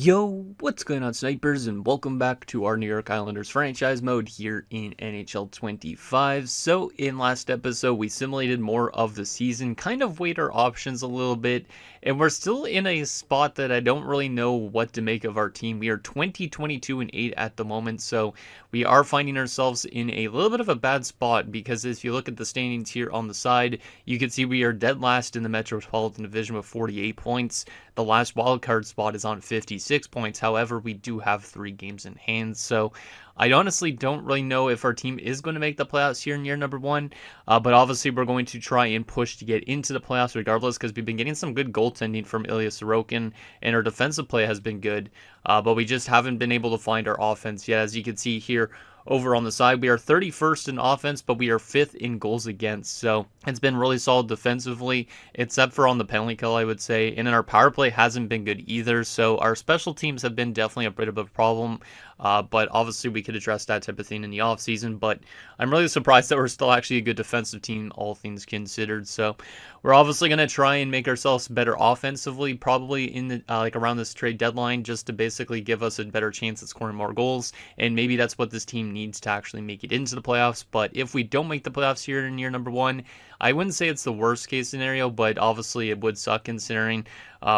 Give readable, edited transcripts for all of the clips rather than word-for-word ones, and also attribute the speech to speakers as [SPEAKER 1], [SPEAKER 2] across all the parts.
[SPEAKER 1] Yo, what's going on, snipers, and welcome back to our New York Islanders franchise mode here in NHL 25. So, in last episode, we simulated more of the season, kind of weighed our options a little bit, and we're still in a spot that I don't really know what to make of our team. We are 22-8 at the moment, so we are finding ourselves in a little bit of a bad spot because if you look at the standings here on the side, you can see we are dead last in the Metropolitan Division with 48 points. The last wildcard spot is on 56 points. However, we do have 3 games in hand. So I honestly don't really know if our team is going to make the playoffs here in year number 1. But obviously, we're going to try and push to get into the playoffs regardless because we've been getting some good goaltending from Ilya Sorokin and our defensive play has been good. But we just haven't been able to find our offense yet. As you can see here, over on the side, we are 31st in offense, but we are 5th in goals against. So it's been really solid defensively, except for on the penalty kill, I would say. And then our power play hasn't been good either. So our special teams have been definitely a bit of a problem. But obviously we could address that type of thing in the offseason. But I'm really surprised that we're still actually a good defensive team, all things considered. So we're obviously going to try and make ourselves better offensively, probably in the like around this trade deadline, just to basically give us a better chance at scoring more goals. And maybe that's what this team needs to actually make it into the playoffs. But if we don't make the playoffs here in year number 1, I wouldn't say it's the worst case scenario, but obviously it would suck considering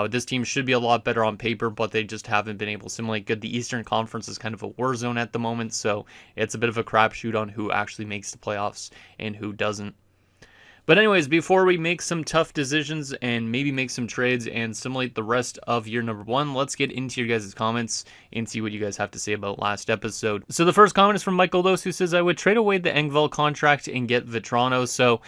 [SPEAKER 1] this team should be a lot better on paper, but they just haven't been able to simulate good. The Eastern Conference is kind of a war zone at the moment, so it's a bit of a crapshoot on who actually makes the playoffs and who doesn't. But anyways, before we make some tough decisions and maybe make some trades and simulate the rest of year number 1, let's get into your guys' comments and see what you guys have to say about last episode. So the first comment is from Michael Dos, who says, I would trade away the Engvall contract and get Vatrano. So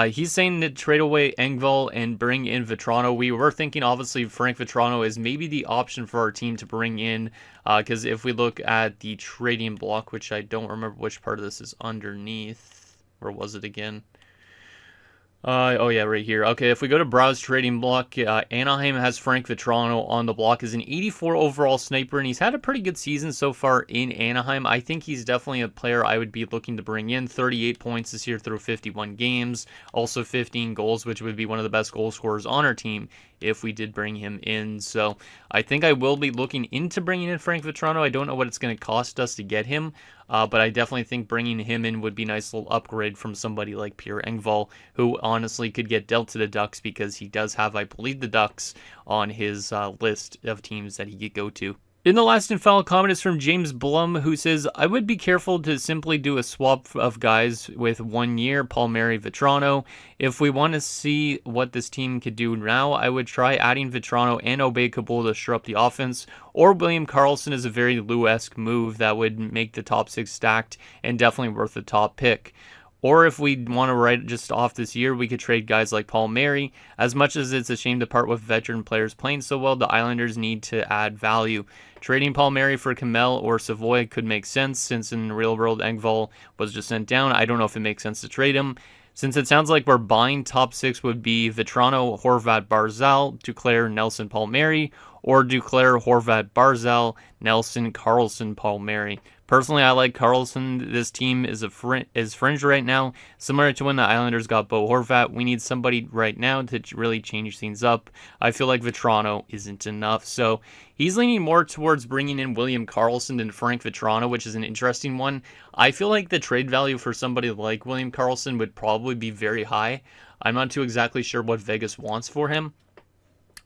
[SPEAKER 1] he's saying to trade away Engvall and bring in Vatrano. We were thinking, obviously, Frank Vatrano is maybe the option for our team to bring in, because if we look at the trading block, which I don't remember which part of this is underneath, where was it again? Oh yeah, right here. Okay, if we go to Browse Trading Block, Anaheim has Frank Vatrano on the block as an 84 overall sniper, and he's had a pretty good season so far in Anaheim. I think he's definitely a player I would be looking to bring in. 38 points this year through 51 games, also 15 goals, which would be one of the best goal scorers on our team if we did bring him in. So I think I will be looking into bringing in Frank Vatrano. I don't know what it's going to cost us to get him, but I definitely think bringing him in would be a nice little upgrade from somebody like Pierre Engvall, who honestly could get dealt to the Ducks because he does have, I believe, the Ducks on his list of teams that he could go to. Then the last and final comment is from James Blum, who says, I would be careful to simply do a swap of guys with 1 year, Palmieri, Vatrano. If we want to see what this team could do now, I would try adding Vatrano and Aube-Kubel to shore up the offense, or William Karlsson is a very Lou-esque move that would make the top 6 stacked and definitely worth the top pick. Or if we want to write just off this year, we could trade guys like Palmieri. As much as it's a shame to part with veteran players playing so well, the Islanders need to add value. Trading Palmieri for Kamel or Savoy could make sense, since in the real world Engvall was just sent down. I don't know if it makes sense to trade him. Since it sounds like we're buying, top 6 would be Vatrano, Horvat, Barzal, Duclair, Nelson, Palmieri, or Duclair, Horvat, Barzal, Nelson, Karlsson, Palmieri. Personally, I like Karlsson. This team is fringe right now, similar to when the Islanders got Bo Horvat. We need somebody right now to really change things up. I feel like Vatrano isn't enough, so he's leaning more towards bringing in William Karlsson than Frank Vatrano, which is an interesting one. I feel like the trade value for somebody like William Karlsson would probably be very high. I'm not too exactly sure what Vegas wants for him,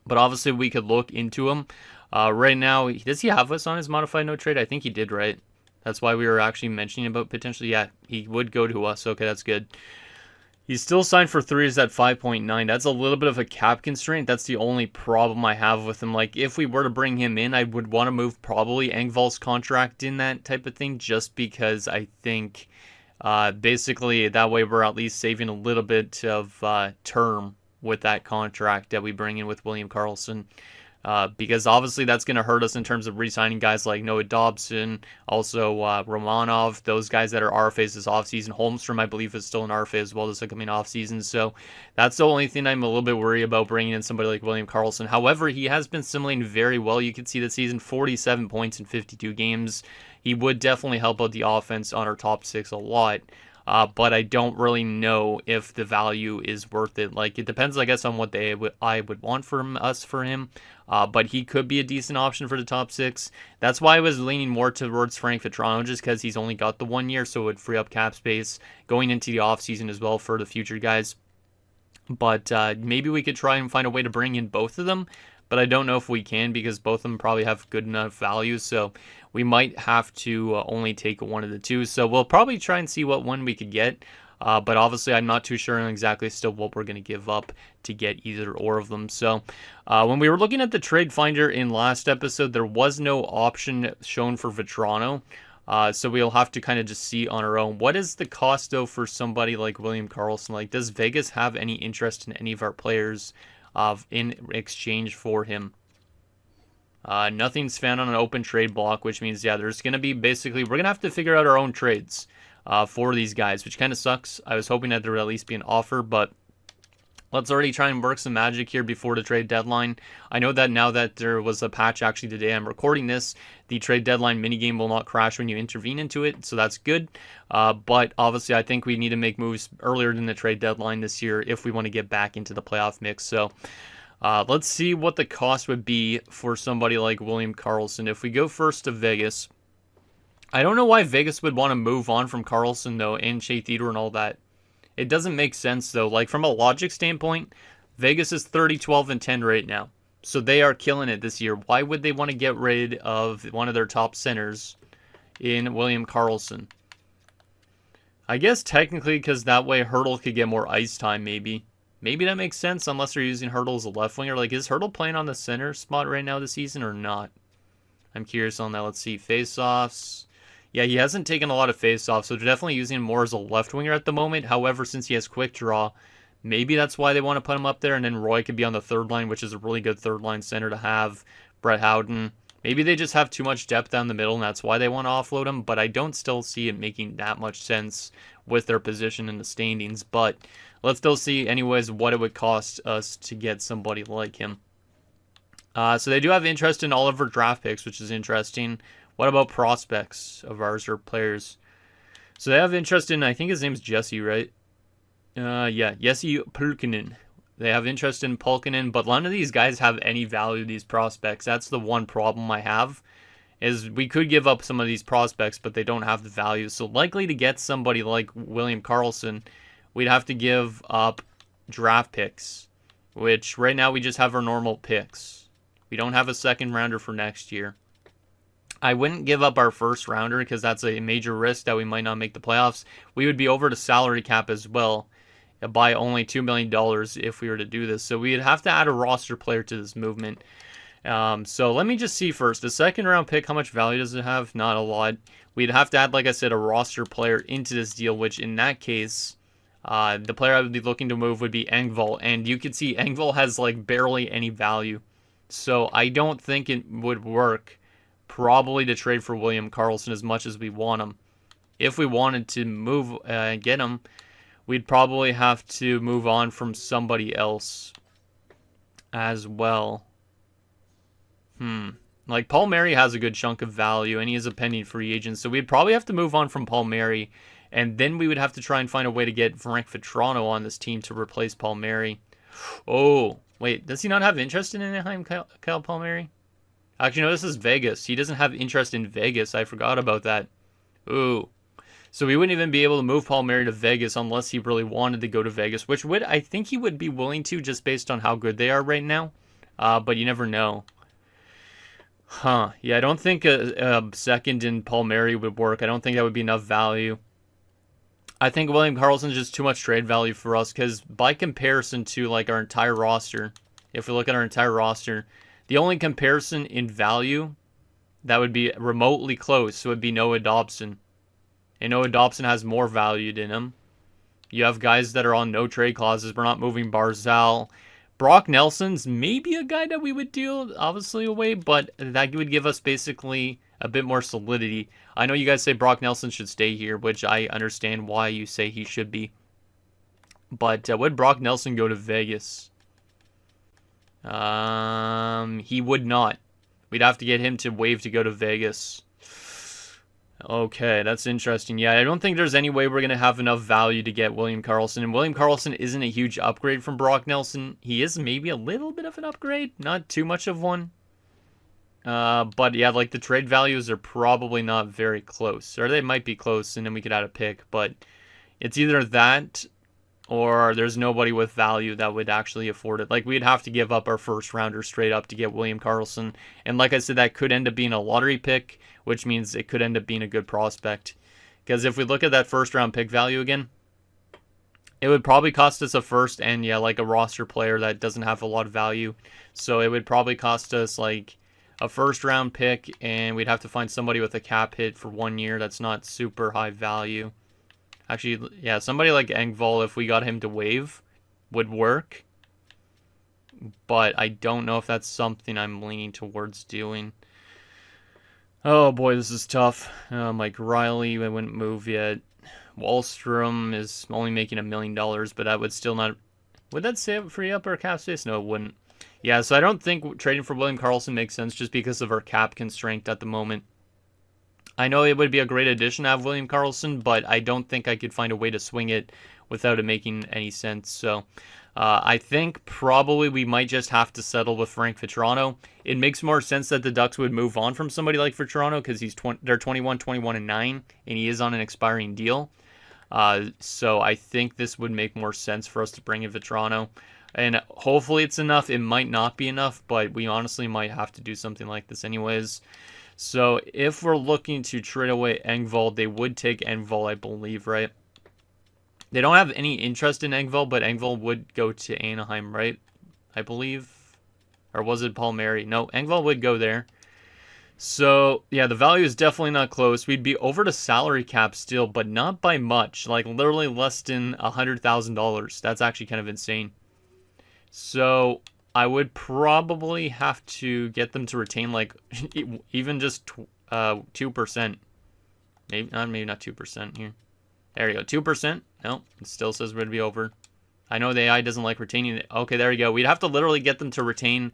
[SPEAKER 1] but obviously we could look into him. Right now, does he have us on his modified no trade? I think he did, right? That's why we were actually mentioning about potentially, yeah, he would go to us. Okay, that's good. He's still signed for 3 years at 5.9. That's a little bit of a cap constraint. That's the only problem I have with him. Like, if we were to bring him in, I would want to move probably Engvall's contract in that type of thing, just because I think basically that way we're at least saving a little bit of term with that contract that we bring in with William Karlsson. Because obviously that's going to hurt us in terms of re-signing guys like Noah Dobson, also Romanov, those guys that are RFAs this offseason. Holmstrom, I believe, is still an RFA as well this upcoming offseason. So that's the only thing I'm a little bit worried about bringing in somebody like William Karlsson. However, he has been simulating very well. You can see the season, 47 points in 52 games. He would definitely help out the offense on our top 6 a lot. but I don't really know if the value is worth it. Like, it depends, I guess, on what I would want from us for him. But he could be a decent option for the top 6. That's why I was leaning more towards Frank Vatrano, just because he's only got the 1 year, so it would free up cap space going into the offseason as well for the future guys. But maybe we could try and find a way to bring in both of them. But I don't know if we can, because both of them probably have good enough value. So we might have to only take one of the two. So we'll probably try and see what one we could get. But obviously, I'm not too sure on exactly still what we're going to give up to get either or of them. So when we were looking at the trade finder in last episode, there was no option shown for Vatrano. So we'll have to kind of just see on our own. What is the cost, though, for somebody like William Karlsson? Like, does Vegas have any interest in any of our players in exchange for him? Nothing's found on an open trade block, which means, yeah, there's going to be basically, we're going to have to figure out our own trades for these guys, which kind of sucks. I was hoping that there would at least be an offer, but let's already try and work some magic here before the trade deadline. I know that now that there was a patch actually today I'm recording this, the trade deadline minigame will not crash when you intervene into it, so that's good. But obviously I think we need to make moves earlier than the trade deadline this year if we want to get back into the playoff mix. So let's see what the cost would be for somebody like William Karlsson. If we go first to Vegas, I don't know why Vegas would want to move on from Karlsson, though, and Shea Theodore and all that. It doesn't make sense, though. Like, from a logic standpoint, Vegas is 30, 12, and 10 right now. So they are killing it this year. Why would they want to get rid of one of their top centers in William Karlsson? I guess technically because that way Hurdle could get more ice time, maybe. Maybe that makes sense unless they're using Hurdle as a left winger. Like, is Hurdle playing on the center spot right now this season or not? I'm curious on that. Let's see. Face-offs. Yeah, he hasn't taken a lot of face-offs, so they're definitely using him more as a left winger at the moment. However, since he has quick draw, maybe that's why they want to put him up there, and then Roy could be on the third line, which is a really good third-line center to have. Brett Howden. Maybe they just have too much depth down the middle, and that's why they want to offload him, but I don't still see it making that much sense with their position in the standings. But let's still see, anyways, what it would cost us to get somebody like him. So they do have interest in all of our draft picks, which is interesting. What about prospects of ours or players? So they have interest in, I think his name's Jesse, right? Yeah, Jesse Pulkkinen. They have interest in Pulkkinen, but none of these guys have any value, these prospects. That's the one problem I have, is we could give up some of these prospects, but they don't have the value. So likely to get somebody like William Karlsson, we'd have to give up draft picks, which right now we just have our normal picks. We don't have a second rounder for next year. I wouldn't give up our first rounder because that's a major risk that we might not make the playoffs. We would be over the salary cap as well by only $2 million if we were to do this. So we'd have to add a roster player to this movement. So let me just see first. The second round pick, how much value does it have? Not a lot. We'd have to add, like I said, a roster player into this deal, which in that case, the player I would be looking to move would be Engvall. And you can see Engvall has like barely any value. So I don't think it would work probably to trade for William Karlsson as much as we want him. If we wanted to move and get him, we'd probably have to move on from somebody else as well. Like Palmieri has a good chunk of value, and he is a pending free agent, so we'd probably have to move on from Palmieri, and then we would have to try and find a way to get Frank Vatrano on this team to replace Palmieri. Oh, wait, does he not have interest in Anaheim, Kyle Palmieri? Actually, no, this is Vegas. He doesn't have interest in Vegas. I forgot about that. Ooh. So we wouldn't even be able to move Palmieri to Vegas unless he really wanted to go to Vegas, which I think he would be willing to just based on how good they are right now. But you never know. Yeah, I don't think a second in Palmieri would work. I don't think that would be enough value. I think William Karlsson is just too much trade value for us because by comparison to like our entire roster, if we look at our entire roster, the only comparison in value that would be remotely close would be Noah Dobson. And Noah Dobson has more value than him. You have guys that are on no trade clauses. We're not moving Barzal. Brock Nelson's maybe a guy that we would deal, obviously, away, but that would give us basically a bit more solidity. I know you guys say Brock Nelson should stay here, which I understand why you say he should be. But would Brock Nelson go to Vegas? He would not. We'd have to get him to waive to go to Vegas. Okay, that's interesting. Yeah, I don't think there's any way we're going to have enough value to get William Karlsson. And William Karlsson isn't a huge upgrade from Brock Nelson. He is maybe a little bit of an upgrade, not too much of one. But yeah, like the trade values are probably not very close. Or they might be close, and then we could add a pick. But it's either that or there's nobody with value that would actually afford it. Like, we'd have to give up our first rounder straight up to get William Karlsson. And like I said, that could end up being a lottery pick, which means it could end up being a good prospect. Because if we look at that first round pick value again, it would probably cost us a first and, yeah, like a roster player that doesn't have a lot of value. So it would probably cost us like a first round pick, and we'd have to find somebody with a cap hit for 1 year that's not super high value. Actually, yeah, somebody like Engvall, if we got him to waive, would work. But I don't know if that's something I'm leaning towards doing. Oh boy, this is tough. Mike Riley, I wouldn't move yet. Wallstrom is only making $1 million, but I would still not... Would that free up our cap space? No, it wouldn't. Yeah, so I don't think trading for William Karlsson makes sense just because of our cap constraint at the moment. I know it would be a great addition to have William Karlsson, but I don't think I could find a way to swing it without it making any sense. So I think probably we might just have to settle with Frank Vatrano. It makes more sense that the Ducks would move on from somebody like Vatrano because they're 21, 21, and 9, and he is on an expiring deal. So I think this would make more sense for us to bring in Vatrano. And hopefully it's enough. It might not be enough, but we honestly might have to do something like this anyways. So if we're looking to trade away Engvall, they would take Engvall, I believe, right? They don't have any interest in Engvall, but Engvall would go to Anaheim, right? I believe. Or was it Palmieri? No, Engvall would go there. So, yeah, the value is definitely not close. We'd be over the salary cap still, but not by much. Like, literally less than $100,000. That's actually kind of insane. So I would probably have to get them to retain like even just 2%. Maybe not 2% here. There you go, 2%. No, it still says we're going to be over. I know the AI doesn't like retaining it. Okay, there you go. We'd have to literally get them to retain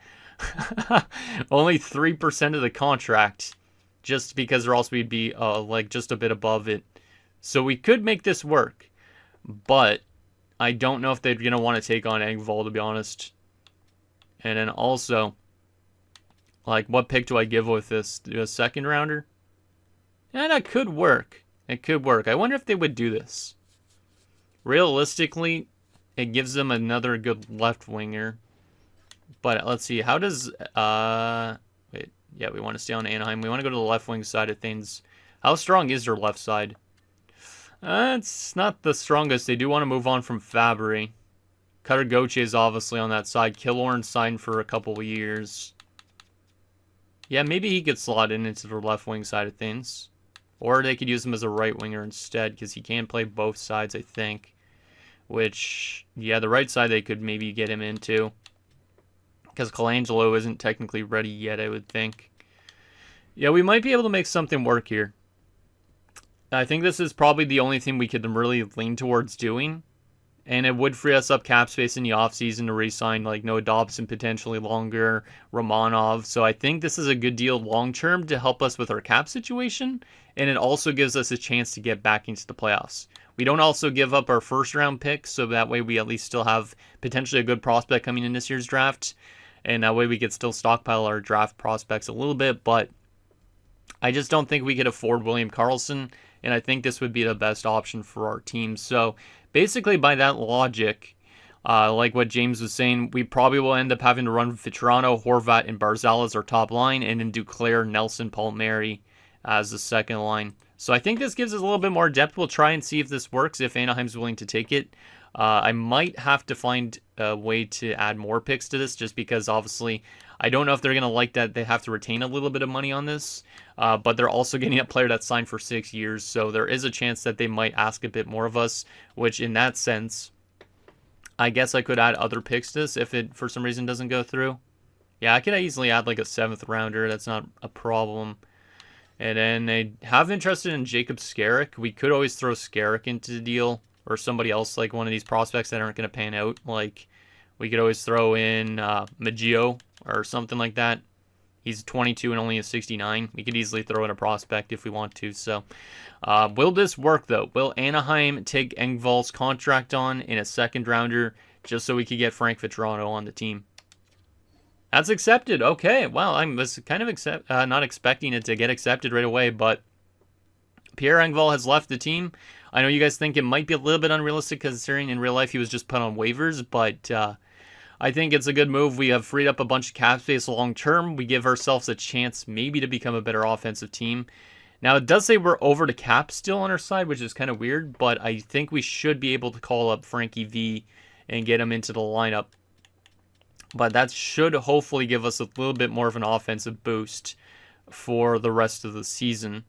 [SPEAKER 1] only 3% of the contract, just because or else we'd be like just a bit above it. So we could make this work, but I don't know if they're going to want to take on Engvall, to be honest. And then also, like, what pick do I give with this? Do a second rounder? Yeah, that could work. It could work. I wonder if they would do this. Realistically, it gives them another good left winger. But let's see. How does... wait. Yeah, we want to stay on Anaheim. We want to go to the left wing side of things. How strong is their left side? It's not the strongest. They do want to move on from Fabry. Cutter Gauthier is obviously on that side. Killorn signed for a couple of years. Yeah, maybe he could slot in into the left wing side of things. Or they could use him as a right winger instead, because he can play both sides, I think. Which, yeah, the right side they could maybe get him into. Because Colangelo isn't technically ready yet, I would think. Yeah, we might be able to make something work here. I think this is probably the only thing we could really lean towards doing. And it would free us up cap space in the offseason to re-sign like Noah Dobson potentially longer, Romanov. So I think this is a good deal long-term to help us with our cap situation. And it also gives us a chance to get back into the playoffs. We don't also give up our first-round pick, so that way we at least still have potentially a good prospect coming in this year's draft. And that way we could still stockpile our draft prospects a little bit. But I just don't think we could afford William Karlsson. And I think this would be the best option for our team. So basically, by that logic, like what James was saying, we probably will end up having to run Vatrano, Horvat, and Barzal as our top line, and then Duclair, Nelson, Palmieri as the second line. So I think this gives us a little bit more depth. We'll try and see if this works, if Anaheim's willing to take it. I might have to find a way to add more picks to this, just because obviously I don't know if they're going to like that they have to retain a little bit of money on this, but they're also getting a player that's signed for 6 years, so there is a chance that they might ask a bit more of us, which in that sense, I guess I could add other picks to this if it for some reason doesn't go through. Yeah, I could easily add like a 7th rounder. That's not a problem. And then they have interested in Jacob Skarek. We could always throw Skarek into the deal, or somebody else like one of these prospects that aren't going to pan out. Like we could always throw in Maggio or something like that. He's 22 and only a 69. We could easily throw in a prospect if we want to. So, will this work, though? Will Anaheim take Engvall's contract on in a second rounder just so we could get Frank Vatrano on the team? That's accepted. Okay. Wow, I was kind of not expecting it to get accepted right away, but Pierre Engvall has left the team. I know you guys think it might be a little bit unrealistic considering in real life he was just put on waivers, but I think it's a good move. We have freed up a bunch of cap space long term. We give ourselves a chance maybe to become a better offensive team. Now, it does say we're over the cap still on our side, which is kind of weird, but I think we should be able to call up Frankie V and get him into the lineup. But that should hopefully give us a little bit more of an offensive boost for the rest of the season.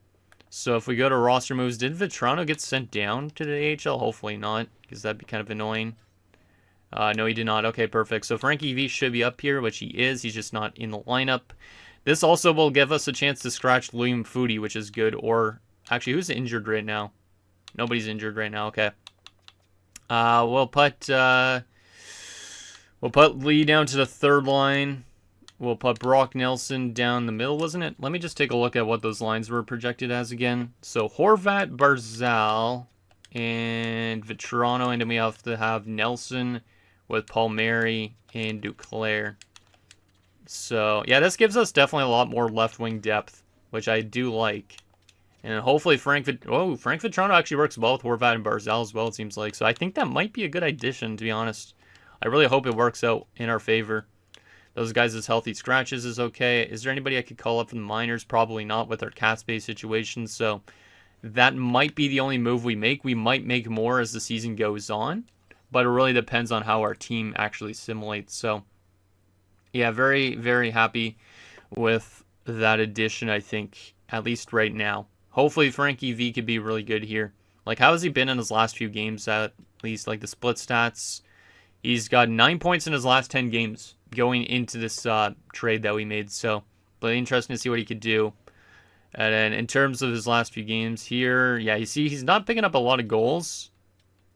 [SPEAKER 1] So if we go to roster moves, did Vatrano get sent down to the AHL? Hopefully not, because that'd be kind of annoying. No, he did not. Okay, perfect. So Frankie V should be up here, which he is. He's just not in the lineup. This also will give us a chance to scratch Liam Foudy, which is good. Or, actually, who's injured right now? Nobody's injured right now. Okay. We'll put Lee down to the third line. We'll put Brock Nelson down the middle, wasn't it? Let me just take a look at what those lines were projected as again. So Horvat, Barzal, and Vatrano, and then we have to have Nelson with Palmieri and Duclair. So, yeah, this gives us definitely a lot more left-wing depth, which I do like. And hopefully Frank Vatrano actually works well with Horvat and Barzal as well, it seems like. So I think that might be a good addition, to be honest. I really hope it works out in our favor. Those guys' healthy scratches is okay. Is there anybody I could call up from the minors? Probably not with our cap space situation. So that might be the only move we make. We might make more as the season goes on, but it really depends on how our team actually simulates. So yeah, very, very happy with that addition, I think, at least right now. Hopefully Frankie V could be really good here. Like, how has he been in his last few games, at least, like the split stats? He's got 9 points in his last 10 games going into this trade that we made. So, but interesting to see what he could do. And then in terms of his last few games here, yeah, you see he's not picking up a lot of goals,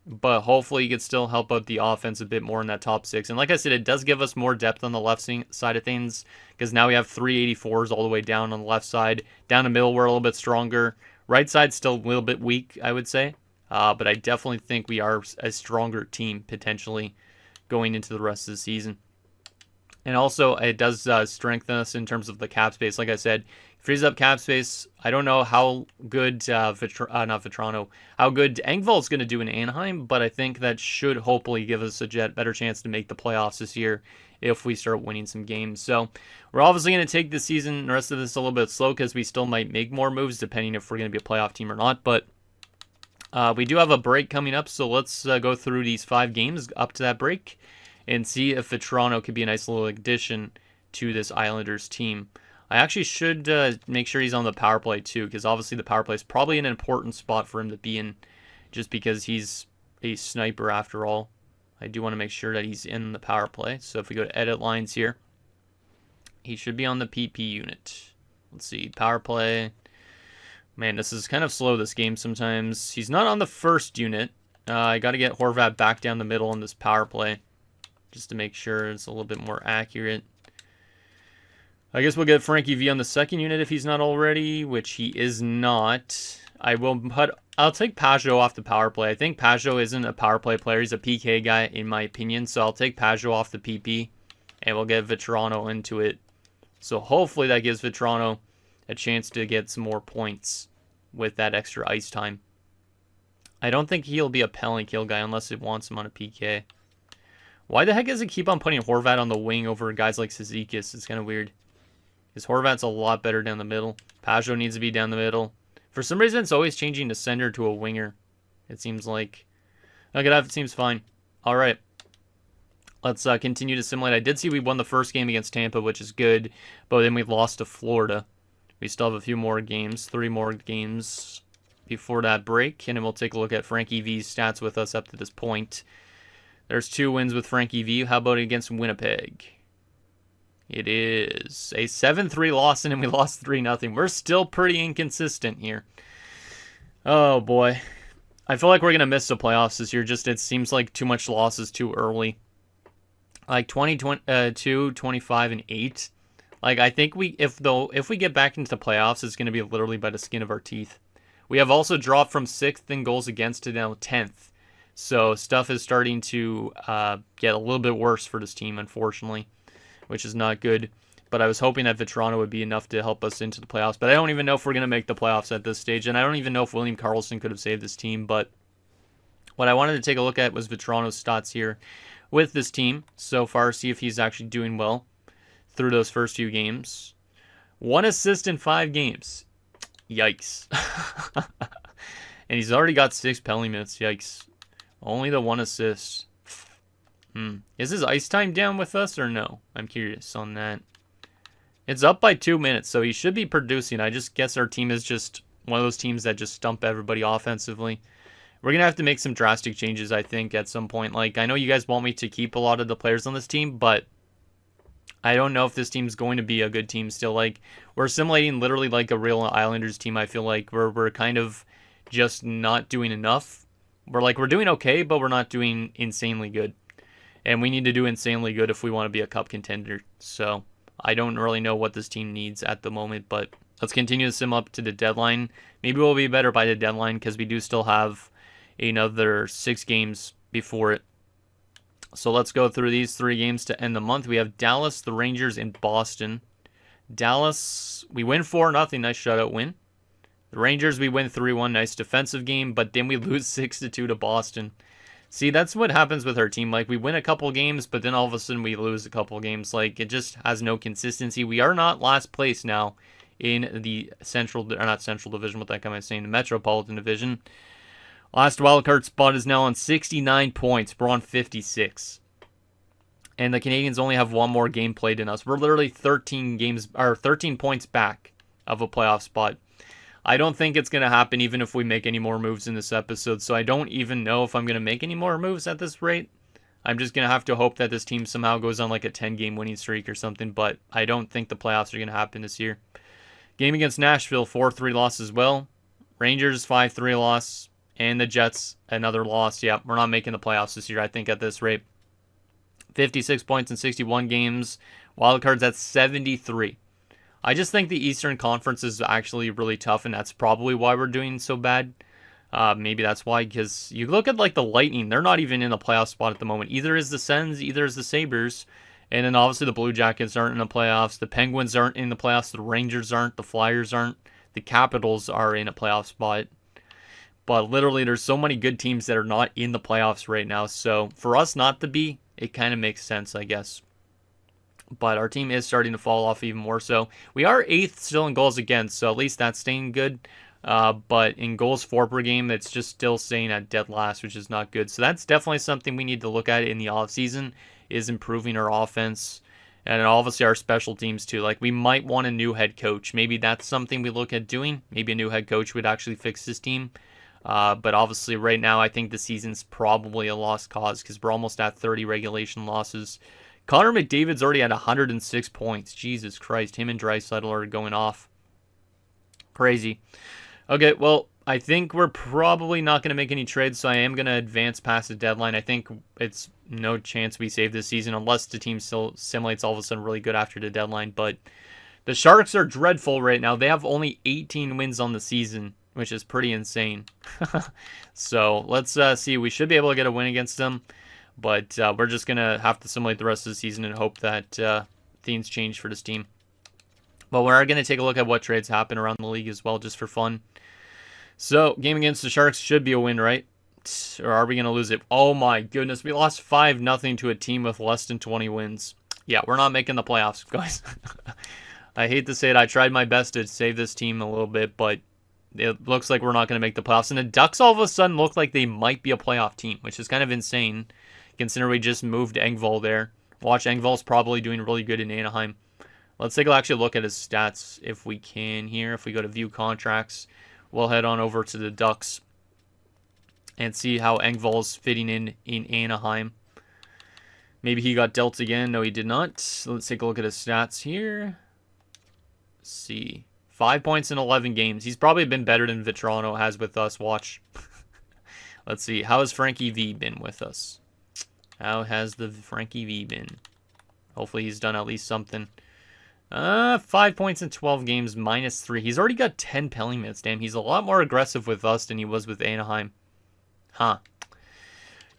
[SPEAKER 1] but hopefully he could still help out the offense a bit more in that top six. And like I said, it does give us more depth on the left side of things, because now we have 384s all the way down on the left side. Down the middle, we're a little bit stronger. Right side's still a little bit weak, I would say. But I definitely think we are a stronger team, potentially, going into the rest of the season. And also, it does strengthen us in terms of the cap space. Like I said, frees up cap space. I don't know how good how good Engvall's going to do in Anaheim, but I think that should hopefully give us a better chance to make the playoffs this year if we start winning some games. So we're obviously going to take the season, the rest of this a little bit slow, because we still might make more moves depending if we're going to be a playoff team or not. But we do have a break coming up, so let's go through these 5 games up to that break and see if Vatrano could be a nice little addition to this Islanders team. I actually should make sure he's on the power play too, because obviously the power play is probably an important spot for him to be in, just because he's a sniper after all. I do want to make sure that he's in the power play. So if we go to edit lines here, he should be on the PP unit. Let's see, power play. Man, this is kind of slow, this game sometimes. He's not on the first unit. I got to get Horvat back down the middle in this power play, just to make sure it's a little bit more accurate. I guess we'll get Frankie V on the second unit if he's not already, which he is not. I'll take Pajot off the power play. I think Pajot isn't a power play player. He's a PK guy, in my opinion. So I'll take Pajot off the PP, and we'll get Vatrano into it. So hopefully that gives Vatrano a chance to get some more points with that extra ice time. I don't think he'll be a penalty kill guy unless it wants him on a PK. Why the heck does it keep on putting Horvat on the wing over guys like Cizikas? It's kind of weird. Because Horvat's a lot better down the middle. Pajot needs to be down the middle. For some reason, it's always changing to center to a winger. It seems like. Okay, that seems fine. All right. Let's continue to simulate. I did see we won the first game against Tampa, which is good. But then we lost to Florida. We still have a few more games. 3 more games before that break. And then we'll take a look at Frankie V's stats with us up to this point. There's 2 wins with Frankie V. How about against Winnipeg? It is a 7-3 loss, and then we lost 3-0. We're still pretty inconsistent here. Oh, boy. I feel like we're going to miss the playoffs this year. Just, it seems like too much losses too early. Like 22, 25, and 8. Like, I think if we get back into the playoffs, it's going to be literally by the skin of our teeth. We have also dropped from 6th in goals against to now 10th. So stuff is starting to get a little bit worse for this team, unfortunately, which is not good. But I was hoping that Vatrano would be enough to help us into the playoffs. But I don't even know if we're going to make the playoffs at this stage. And I don't even know if William Karlsson could have saved this team. But what I wanted to take a look at was Vatrano's stats here with this team so far, see if he's actually doing well through those first few games. 1 assist in 5 games. Yikes. And he's already got 6 penalty minutes. Yikes. Only the 1 assist. Is his ice time down with us or no? I'm curious on that. It's up by 2 minutes, so he should be producing. I just guess our team is just one of those teams that just stump everybody offensively. We're going to have to make some drastic changes, I think, at some point. Like, I know you guys want me to keep a lot of the players on this team, but I don't know if this team's going to be a good team still. Like, we're simulating literally like a real Islanders team, I feel like. We're kind of just not doing enough. We're doing okay, but we're not doing insanely good. And we need to do insanely good if we want to be a cup contender. So I don't really know what this team needs at the moment, but let's continue to sim up to the deadline. Maybe we'll be better by the deadline because we do still have another 6 games before it. So let's go through these 3 games to end the month. We have Dallas, the Rangers, and Boston. Dallas, we win 4-0. Nice shutout win. The Rangers, we win 3-1. Nice defensive game, but then we lose 6-2 to Boston. See, that's what happens with our team. Like, we win a couple games, but then all of a sudden we lose a couple games. Like, it just has no consistency. We are not last place now in the not Central Division, what the heck am I saying? The Metropolitan Division. Last wildcard spot is now on 69 points. We're on 56. And the Canadians only have 1 more game played than us. We're literally 13 points back of a playoff spot. I don't think it's going to happen even if we make any more moves in this episode. So I don't even know if I'm going to make any more moves at this rate. I'm just going to have to hope that this team somehow goes on like a 10-game winning streak or something. But I don't think the playoffs are going to happen this year. Game against Nashville, 4-3 loss as well. Rangers, 5-3 loss. And the Jets, another loss. Yeah, we're not making the playoffs this year, I think, at this rate. 56 points in 61 games. Wildcards at 73. I just think the Eastern Conference is actually really tough, and that's probably why we're doing so bad. Maybe that's why, because you look at like the Lightning, they're not even in the playoff spot at the moment. Either is the Sens, either is the Sabres, and then obviously the Blue Jackets aren't in the playoffs. The Penguins aren't in the playoffs. The Rangers aren't. The Flyers aren't. The Capitals are in a playoff spot. But literally, there's so many good teams that are not in the playoffs right now. So for us not to be, it kind of makes sense, I guess. But our team is starting to fall off even more so. We are 8th still in goals against, so at least that's staying good. But in goals for per game, it's just still staying at dead last, which is not good. So that's definitely something we need to look at in the offseason, is improving our offense. And obviously our special teams too. Like, we might want a new head coach. Maybe that's something we look at doing. Maybe a new head coach would actually fix this team. But obviously right now I think the season's probably a lost cause because we're almost at 30 regulation losses. Connor McDavid's already at 106 points. Jesus Christ, him and Draisaitl are going off. Crazy. Okay, well, I think we're probably not going to make any trades, so I am going to advance past the deadline. I think it's no chance we save this season unless the team still simulates all of a sudden really good after the deadline. But the Sharks are dreadful right now. They have only 18 wins on the season, which is pretty insane. So let's see. We should be able to get a win against them. But we're just going to have to simulate the rest of the season and hope that things change for this team. But we're going to take a look at what trades happen around the league as well, just for fun. So, game against the Sharks should be a win, right? Or are we going to lose it? Oh my goodness, we lost 5-0 to a team with less than 20 wins. Yeah, we're not making the playoffs, guys. I hate to say it. I tried my best to save this team a little bit, but it looks like we're not going to make the playoffs. And the Ducks all of a sudden look like they might be a playoff team, which is kind of insane. Consider we just moved Engvall there. Watch, Engvall's probably doing really good in Anaheim. Let's take a actually look at his stats if we can here. If we go to view contracts, we'll head on over to the Ducks and see how Engvall's fitting in Anaheim. Maybe he got dealt again. No, he did not. So let's take a look at his stats here. Let's see. 5 points in 11 games. He's probably been better than Vatrano has with us. Watch. Let's see. How has Frankie V been with us? How has the Frankie V been? Hopefully he's done at least something. 5 points in 12 games, -3. He's already got 10 penalty minutes. Damn, he's a lot more aggressive with us than he was with Anaheim. Huh.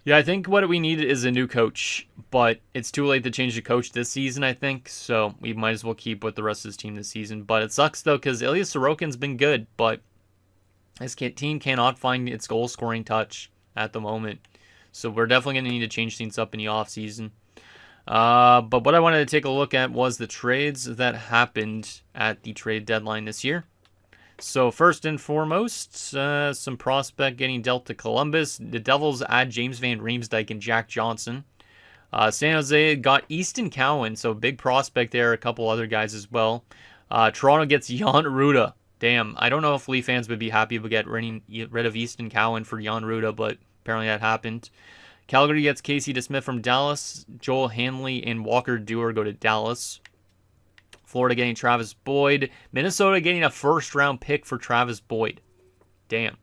[SPEAKER 1] Yeah, I think what we need is a new coach, but it's too late to change the coach this season, I think, so we might as well keep with the rest of his team this season. But it sucks, though, because Ilya Sorokin's been good, but his team cannot find its goal-scoring touch at the moment. So we're definitely going to need to change things up in the offseason. But what I wanted to take a look at was the trades that happened at the trade deadline this year. So first and foremost, some prospect getting dealt to Columbus. The Devils add James Van Riemsdyk and Jack Johnson. San Jose got Easton Cowan, so big prospect there. A couple other guys as well. Toronto gets Jan Ruda. Damn, I don't know if Leaf fans would be happy to get rid of Easton Cowan for Jan Ruda, but apparently that happened. Calgary gets Casey DeSmith from Dallas. Joel Hanley and Walker Duehr go to Dallas. Florida getting Travis Boyd. Minnesota getting a first-round pick for Travis Boyd. Damn.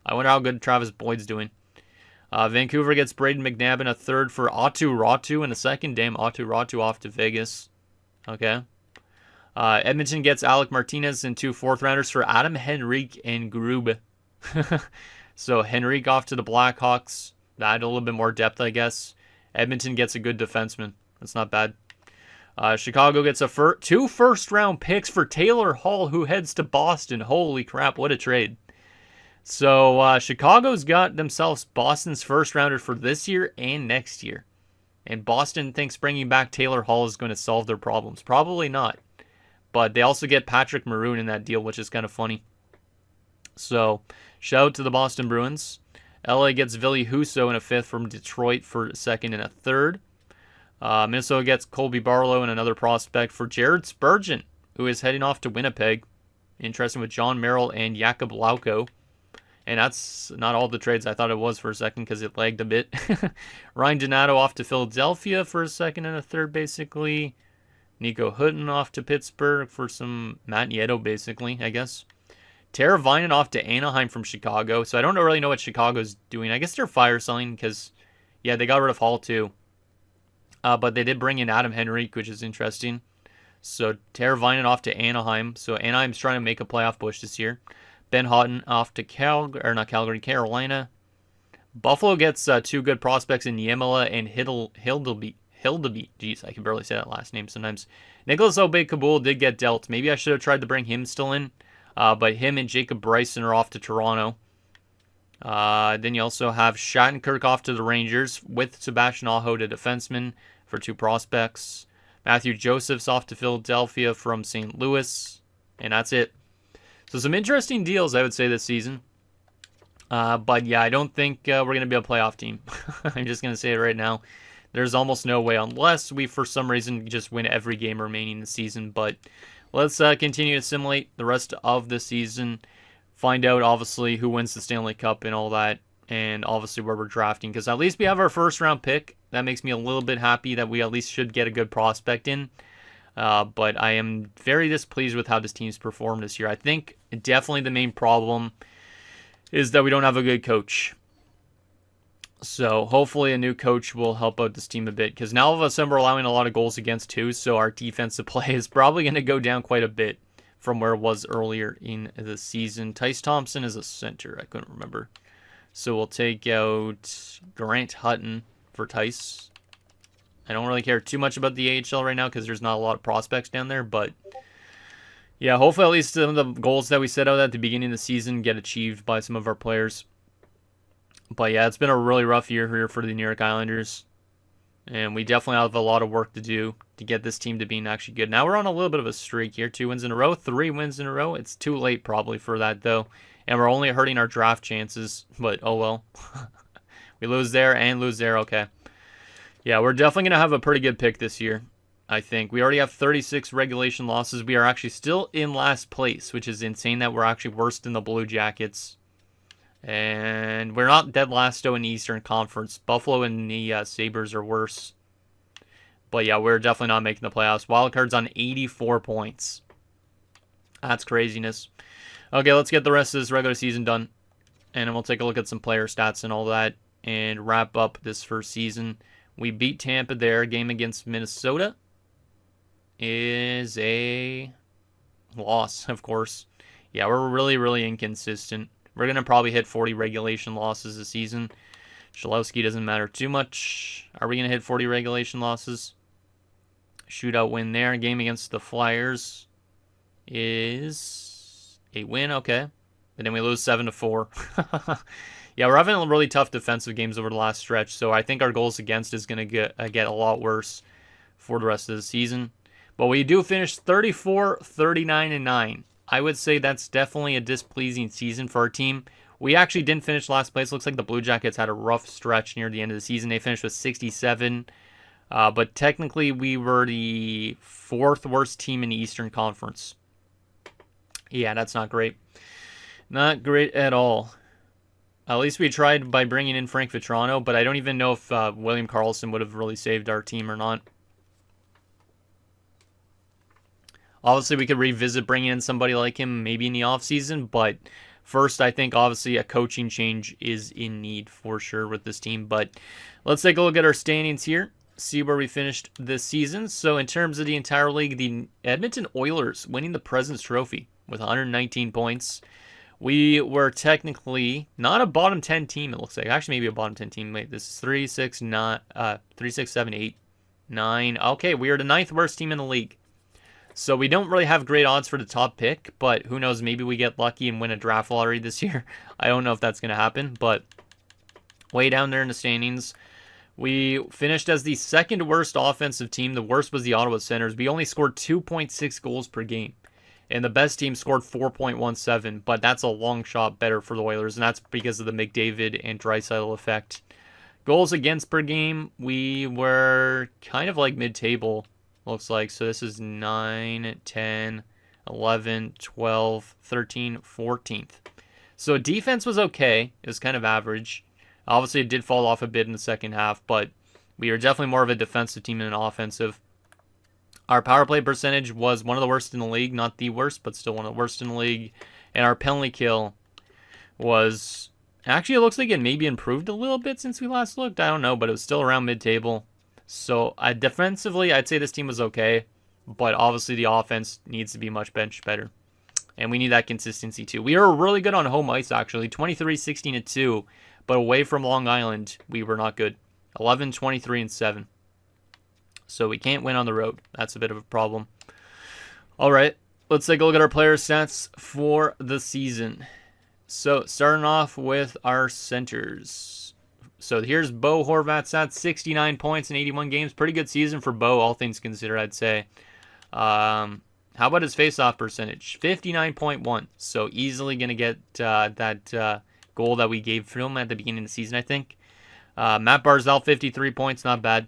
[SPEAKER 1] I wonder how good Travis Boyd's doing. Vancouver gets Braden McNabb in a third for Aatu Ratu in a second. Damn, Aatu Ratu off to Vegas. Okay. Edmonton gets Alec Martinez and 2 fourth-rounders for Adam Henrique and Grube. So Henrique off to the Blackhawks. That a little bit more depth, I guess. Edmonton gets a good defenseman. That's not bad. Chicago gets 2 first-round picks for Taylor Hall, who heads to Boston. Holy crap, what a trade. So Chicago's got themselves Boston's first-rounder for this year and next year. And Boston thinks bringing back Taylor Hall is going to solve their problems. Probably not. But they also get Patrick Maroon in that deal, which is kind of funny. So, shout out to the Boston Bruins. LA gets Ville Husso in a 5th from Detroit for a 2nd and a 3rd. Minnesota gets Colby Barlow and another prospect for Jared Spurgeon, who is heading off to Winnipeg. Interesting with John Merrill and Jakub Lauko. And that's not all the trades I thought it was for a second because it lagged a bit. Ryan Donato off to Philadelphia for a 2nd and a 3rd, basically. Nico Hutton off to Pittsburgh for some Matt Nieto, basically, I guess. Tara Vinen off to Anaheim from Chicago. So I don't really know what Chicago's doing. I guess they're fire selling because, yeah, they got rid of Hall too. But they did bring in Adam Henrique, which is interesting. So Tara Vinen off to Anaheim. So Anaheim's trying to make a playoff push this year. Ben Houghton off to Carolina. Buffalo gets 2 good prospects in Niemela and Hildeby. Jeez, I can barely say that last name sometimes. Nicholas Obey-Kabul did get dealt. Maybe I should have tried to bring him still in. But him and Jacob Bryson are off to Toronto. Then you also have Shattenkirk off to the Rangers with Sebastian Aho to defenseman for 2 prospects. Matthew Joseph's off to Philadelphia from St. Louis. And that's it. So some interesting deals, I would say, this season. But yeah, I don't think we're going to be a playoff team. I'm just going to say it right now. There's almost no way unless we, for some reason, just win every game remaining this season. But let's continue to simulate the rest of the season. Find out, obviously, who wins the Stanley Cup and all that. And obviously where we're drafting. Because at least we have our first-round pick. That makes me a little bit happy that we at least should get a good prospect in. But I am very displeased with how this team's performed this year. I think definitely the main problem is that we don't have a good coach. So hopefully a new coach will help out this team a bit. Because now all of a sudden we're allowing a lot of goals against too. So our defensive play is probably going to go down quite a bit from where it was earlier in the season. Tyce Thompson is a center. I couldn't remember. So we'll take out Grant Hutton for Tyce. I don't really care too much about the AHL right now because there's not a lot of prospects down there. But yeah, hopefully at least some of the goals that we set out at the beginning of the season get achieved by some of our players. But yeah, it's been a really rough year here for the New York Islanders. And we definitely have a lot of work to do to get this team to being actually good. Now we're on a little bit of a streak here. 2 wins in a row, 3 wins in a row. It's too late probably for that though. And we're only hurting our draft chances. But oh well. We lose there and lose there. Okay. Yeah, we're definitely going to have a pretty good pick this year, I think. We already have 36 regulation losses. We are actually still in last place, which is insane that we're actually worse than the Blue Jackets. And we're not dead last, though, in the Eastern Conference. Buffalo and the Sabres are worse. But yeah, we're definitely not making the playoffs. Wildcard's on 84 points. That's craziness. Okay, let's get the rest of this regular season done. And then we'll take a look at some player stats and all that. And wrap up this first season. We beat Tampa there, game against Minnesota. is a loss, of course. Yeah, we're really, really inconsistent. We're going to probably hit 40 regulation losses this season. Shalowski doesn't matter too much. Are we going to hit 40 regulation losses? Shootout win there. Game against the Flyers is a win, okay. But then we lose 7-4. Yeah, we're having really tough defensive games over the last stretch, so I think our goals against is going to get a lot worse for the rest of the season. But we do finish 34, 39, and 9. I would say that's definitely a displeasing season for our team. We actually didn't finish last place. Looks like the Blue Jackets had a rough stretch near the end of the season. They finished with 67. But technically, we were the 4th worst team in the Eastern Conference. Yeah, that's not great. Not great at all. At least we tried by bringing in Frank Vatrano, but I don't even know if William Karlsson would have really saved our team or not. Obviously, we could revisit bringing in somebody like him maybe in the offseason, but first, I think obviously a coaching change is in need for sure with this team. But let's take a look at our standings here, see where we finished this season. So in terms of the entire league, the Edmonton Oilers winning the President's Trophy with 119 points. We were technically not a bottom 10 team, it looks like. Actually, maybe a bottom 10 team. Wait, this is 3, 6, 7, 8, 9. Okay, we are the 9th worst team in the league. So we don't really have great odds for the top pick, but who knows, maybe we get lucky and win a draft lottery this year. I don't know if that's going to happen, but way down there in the standings, we finished as the 2nd worst offensive team. The worst was the Ottawa Senators. We only scored 2.6 goals per game, and the best team scored 4.17, but that's a long shot better for the Oilers, and that's because of the McDavid and Draisaitl effect. Goals against per game, we were kind of like mid-table, looks like. So this is 9, 10, 11, 12, 13, 14th. So defense was okay. It was kind of average. Obviously, it did fall off a bit in the second half, but we are definitely more of a defensive team than an offensive. Our power play percentage was one of the worst in the league. Not the worst, but still one of the worst in the league. And our penalty kill was... Actually, it looks like it maybe improved a little bit since we last looked. I don't know, but it was still around mid-table. So defensively, I'd say this team was okay, but obviously the offense needs to be much better. And we need that consistency too. We were really good on home ice, actually. 23, 16, and 2, but away from Long Island, we were not good. 11, 23, and 7. So we can't win on the road. That's a bit of a problem. All right, let's take a look at our player stats for the season. So starting off with our centers. So here's Bo Horvat's stats, 69 points in 81 games. Pretty good season for Bo, all things considered, I'd say. How about his face-off percentage? 59.1. So easily going to get that goal that we gave him at the beginning of the season, I think. Matt Barzal, 53 points, not bad.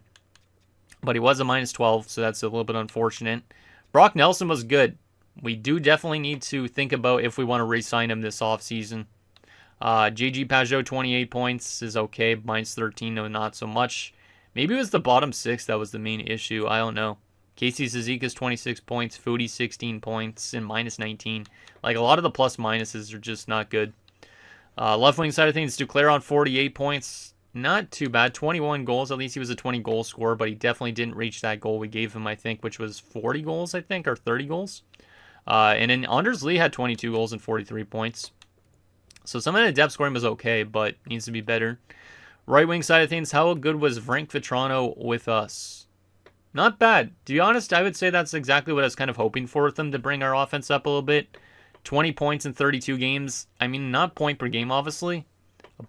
[SPEAKER 1] But he was a minus 12, so that's a little bit unfortunate. Brock Nelson was good. We do definitely need to think about if we want to re-sign him this offseason. JG Pajot, 28 points is okay. Minus 13, no, not so much. Maybe it was the bottom 6 that was the main issue. I don't know. Casey Cizikas, 26 points. Foodie, 16 points and minus 19. Like, a lot of the plus minuses are just not good. Left wing side of things, Duclair on 48 points. Not too bad. 21 goals. At least he was a 20-goal scorer, but he definitely didn't reach that goal we gave him, I think, which was 40 goals, I think, or 30 goals. And then Anders Lee had 22 goals and 43 points. So some of the depth scoring was okay, but needs to be better. Right wing side of things, how good was Frank Vatrano with us? Not bad. To be honest, I would say that's exactly what I was kind of hoping for with them, to bring our offense up a little bit. 20 points in 32 games. I mean, not point per game, obviously,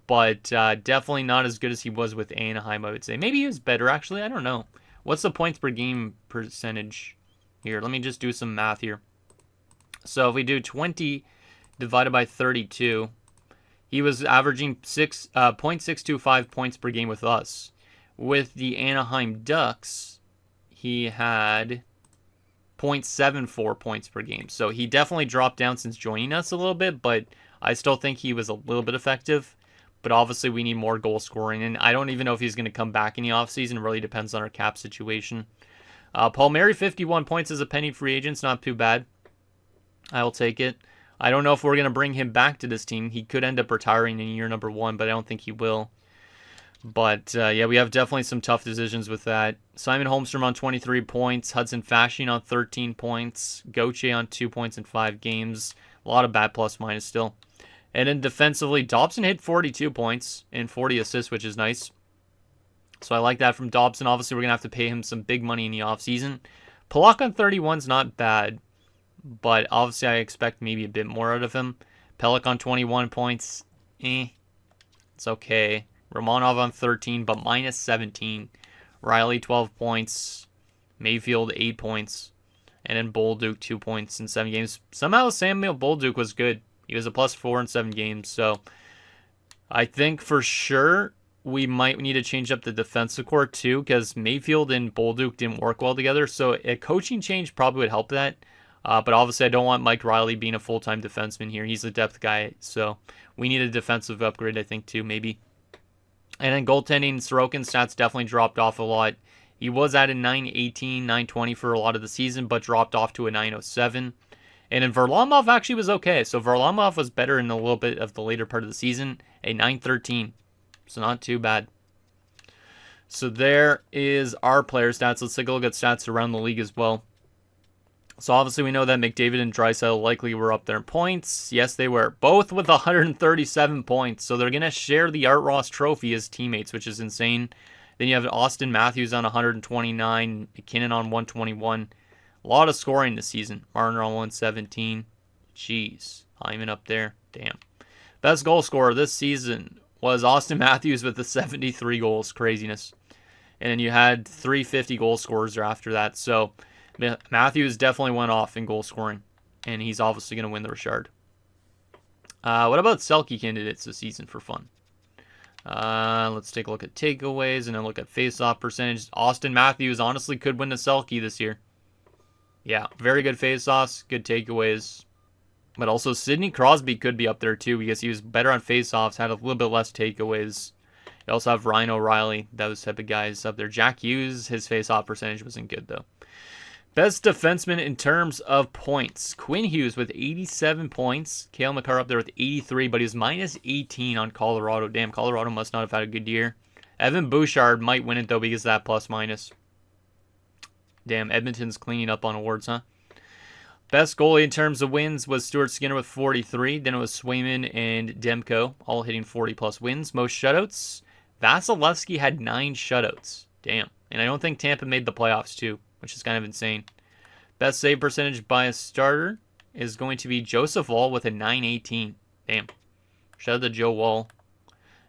[SPEAKER 1] but definitely not as good as he was with Anaheim, I would say. Maybe he was better, actually. I don't know. What's the points per game percentage here? Let me just do some math here. So if we do 20 divided by 32, he was averaging 0.625 points per game with us. With the Anaheim Ducks, he had 0.74 points per game. So he definitely dropped down since joining us a little bit, but I still think he was a little bit effective. But obviously we need more goal scoring, and I don't even know if he's going to come back in the offseason. It really depends on our cap situation. Palmieri, 51 points as a penny free agent. It's not too bad. I'll take it. I don't know if we're going to bring him back to this team. He could end up retiring in year number 1, but I don't think he will. But yeah, we have definitely some tough decisions with that. Simon Holmstrom on 23 points. Hudson Fasching on 13 points. Gauthier on 2 points in 5 games. A lot of bad plus minus still. And then defensively, Dobson hit 42 points and 40 assists, which is nice. So I like that from Dobson. Obviously, we're going to have to pay him some big money in the offseason. Polak on 31 is not bad, but obviously I expect maybe a bit more out of him. Pellick on 21 points. It's okay. Romanov on 13, but minus 17. Riley, 12 points. Mayfield, 8 points. And then Bolduc, 2 points in 7 games. Somehow Samuel Bolduc was good. He was a plus 4 in 7 games. So I think for sure we might need to change up the defensive core too, because Mayfield and Bolduc didn't work well together. So a coaching change probably would help that. But obviously I don't want Mike Riley being a full-time defenseman here. He's a depth guy. So we need a defensive upgrade, I think, too, maybe. And then goaltending, Sorokin's stats definitely dropped off a lot. He was at a 918, 920 for a lot of the season, but dropped off to a 907. And then Varlamov actually was okay. So Varlamov was better in a little bit of the later part of the season, a 913. So not too bad. So there is our player stats. Let's take a look at stats around the league as well. So obviously we know that McDavid and Draisaitl likely were up there in points. Yes, they were. Both with 137 points. So they're going to share the Art Ross trophy as teammates, which is insane. Then you have Austin Matthews on 129. McKinnon on 121. A lot of scoring this season. Marner on 117. Jeez. Hyman up there. Damn. Best goal scorer this season was Austin Matthews with the 73 goals. Craziness. And then you had 350 goal scorers after that. So Matthews definitely went off in goal scoring, and he's obviously going to win the Richard. What about Selke candidates this season for fun? Let's take a look at takeaways and then look at face-off percentage. Austin Matthews honestly could win the Selke this year. Yeah, very good face-offs, good takeaways. But also Sidney Crosby could be up there too because he was better on face-offs, had a little bit less takeaways. You also have Ryan O'Reilly, those type of guys up there. Jack Hughes, his face-off percentage wasn't good though. Best defenseman in terms of points. Quinn Hughes with 87 points. Cale Makar up there with 83, but he was minus 18 on Colorado. Damn, Colorado must not have had a good year. Evan Bouchard might win it, though, because of that plus minus. Damn, Edmonton's cleaning up on awards, huh? Best goalie in terms of wins was Stuart Skinner with 43. Then it was Swayman and Demko, all hitting 40-plus wins. Most shutouts. Vasilevsky had 9 shutouts. Damn. And I don't think Tampa made the playoffs, too, which is kind of insane. Best save percentage by a starter is going to be Joseph Wall with a 918. Damn. Shout out to Joe Wall.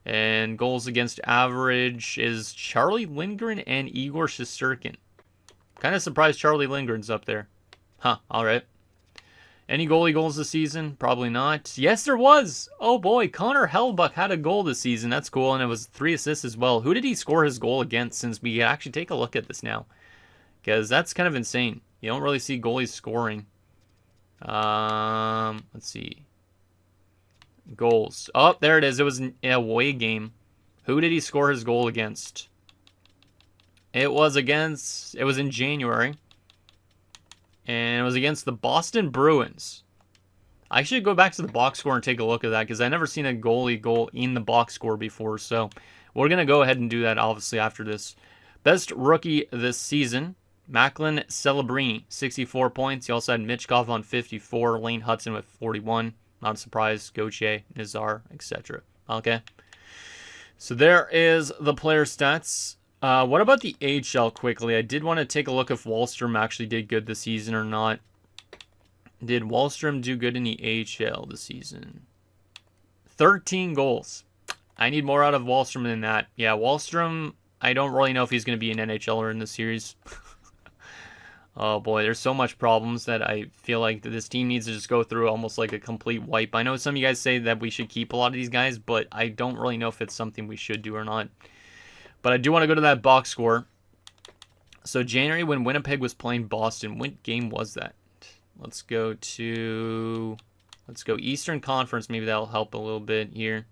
[SPEAKER 1] And goals against average is Charlie Lindgren and Igor Shesterkin. Kind of surprised Charlie Lindgren's up there. Huh, alright. Any goalie goals this season? Probably not. Yes, there was! Oh boy, Connor Hellbuck had a goal this season. That's cool, and it was 3 assists as well. Who did he score his goal against, since we can actually take a look at this now? Because that's kind of insane. You don't really see goalies scoring. Let's see. Goals. Oh, there it is. It was an away game. Who did he score his goal against? It was in January. And it was against the Boston Bruins. I should go back to the box score and take a look at that, because I've never seen a goalie goal in the box score before. So we're going to go ahead and do that, obviously, after this. Best rookie this season. Macklin Celebrini, 64 points. He also had Michkov on 54. Lane Hudson with 41. Not a surprise. Gauthier, Nazar, etc. Okay. So there is the player stats. What about the AHL quickly? I did want to take a look if Wahlstrom actually did good this season or not. Did Wahlstrom do good in the AHL this season? 13 goals. I need more out of Wahlstrom than that. Yeah, Wahlstrom, I don't really know if he's going to be an NHLer in this series. Oh boy, there's so much problems that I feel like this team needs to just go through almost like a complete wipe. I know some of you guys say that we should keep a lot of these guys, but I don't really know if it's something we should do or not. But I do want to go to that box score. So January when Winnipeg was playing Boston, what game was that? Let's go Eastern Conference. Maybe that'll help a little bit here.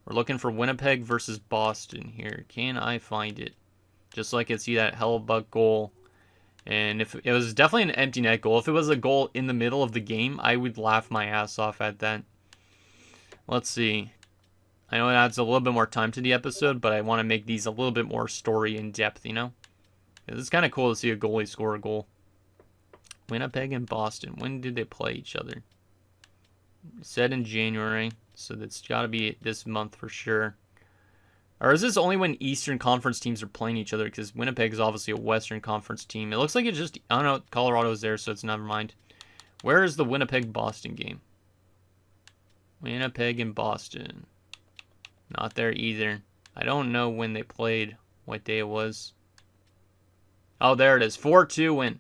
[SPEAKER 1] We're looking for Winnipeg versus Boston here. Can I find it? Just so I can see that Hellbuck goal. And if it was definitely an empty net goal. If it was a goal in the middle of the game, I would laugh my ass off at that. Let's see. I know it adds a little bit more time to the episode, but I want to make these a little bit more story in depth, you know? It's kind of cool to see a goalie score a goal. Winnipeg and Boston. When did they play each other? It said in January, so that's got to be this month for sure. Or is this only when Eastern Conference teams are playing each other? Because Winnipeg is obviously a Western Conference team. It looks like it's just, I don't know, Colorado's there, so it's never mind. Where is the Winnipeg-Boston game? Winnipeg and Boston. Not there either. I don't know when they played, what day it was. Oh, there it is. 4-2 win.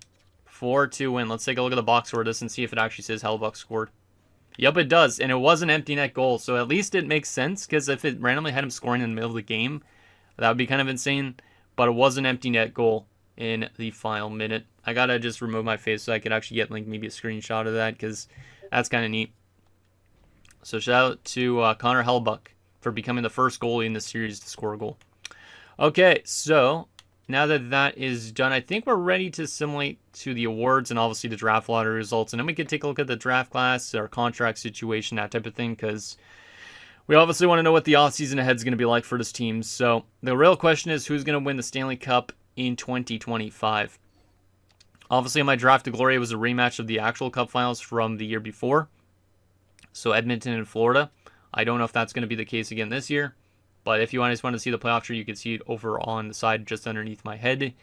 [SPEAKER 1] 4-2 win. Let's take a look at the box score of this and see if it actually says Hellbuck scored. Yep, it does. And it was an empty net goal. So at least it makes sense. Because if it randomly had him scoring in the middle of the game, that would be kind of insane. But it was an empty net goal in the final minute. I got to just remove my face so I could actually get like maybe a screenshot of that. Because that's kind of neat. So shout out to Connor Hellbuck for becoming the first goalie in the series to score a goal. Okay, so now that that is done, I think we're ready to assimilate to the awards and obviously the draft lottery results. And then we can take a look at the draft class, our contract situation, that type of thing, because we obviously want to know what the offseason ahead is going to be like for this team. So the real question is who's going to win the Stanley Cup in 2025. Obviously, my draft to glory was a rematch of the actual Cup finals from the year before. So Edmonton and Florida. I don't know if that's going to be the case again this year. But if you just want to see the playoff tree, you can see it over on the side just underneath my head.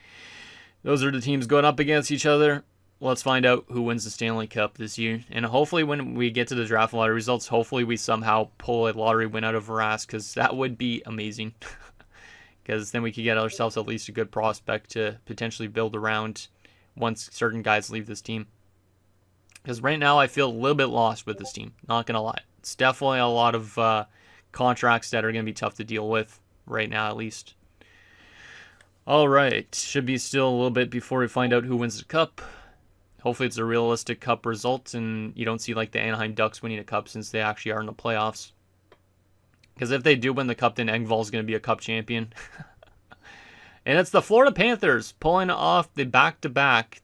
[SPEAKER 1] Those are the teams going up against each other. Let's find out who wins the Stanley Cup this year. And hopefully when we get to the draft lottery results, hopefully we somehow pull a lottery win out of our ass, because that would be amazing. Because then we could get ourselves at least a good prospect to potentially build around once certain guys leave this team. Because right now I feel a little bit lost with this team. Not going to lie. It's definitely a lot of contracts that are going to be tough to deal with right now, at least. All right. Should be still a little bit before we find out who wins the cup. Hopefully it's a realistic cup result and you don't see like the Anaheim Ducks winning a cup, since they actually are in the playoffs. Because if they do win the cup, then Engvall's going to be a cup champion. And it's the Florida Panthers pulling off the back-to-back.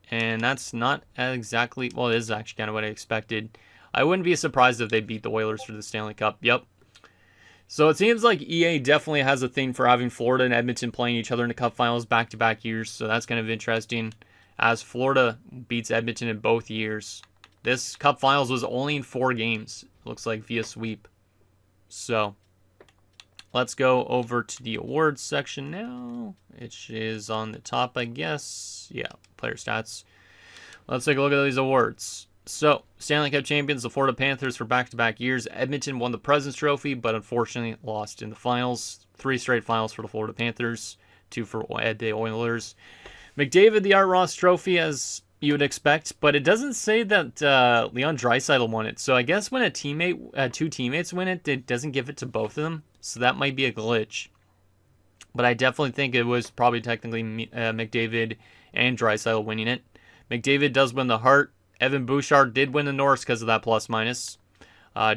[SPEAKER 1] And that's not exactly, well, it is actually kind of what I expected. I wouldn't be surprised if they beat the Oilers for the Stanley Cup. Yep. So it seems like EA definitely has a thing for having Florida and Edmonton playing each other in the Cup finals back-to-back years. So that's kind of interesting, as Florida beats Edmonton in both years. This Cup finals was only in 4 games. Looks like via sweep. So let's go over to the awards section now. It is on the top, I guess. Yeah, player stats. Let's take a look at these awards. So, Stanley Cup champions, the Florida Panthers for back-to-back years. Edmonton won the President's Trophy, but unfortunately lost in the finals. 3 straight finals for the Florida Panthers, 2 for the Oilers. McDavid, the Art Ross Trophy, as you would expect, but it doesn't say that Leon Draisaitl won it. So I guess when two teammates win it, it doesn't give it to both of them. So that might be a glitch. But I definitely think it was probably technically McDavid and Draisaitl winning it. McDavid does win the Hart. Evan Bouchard did win the Norris because of that plus-minus.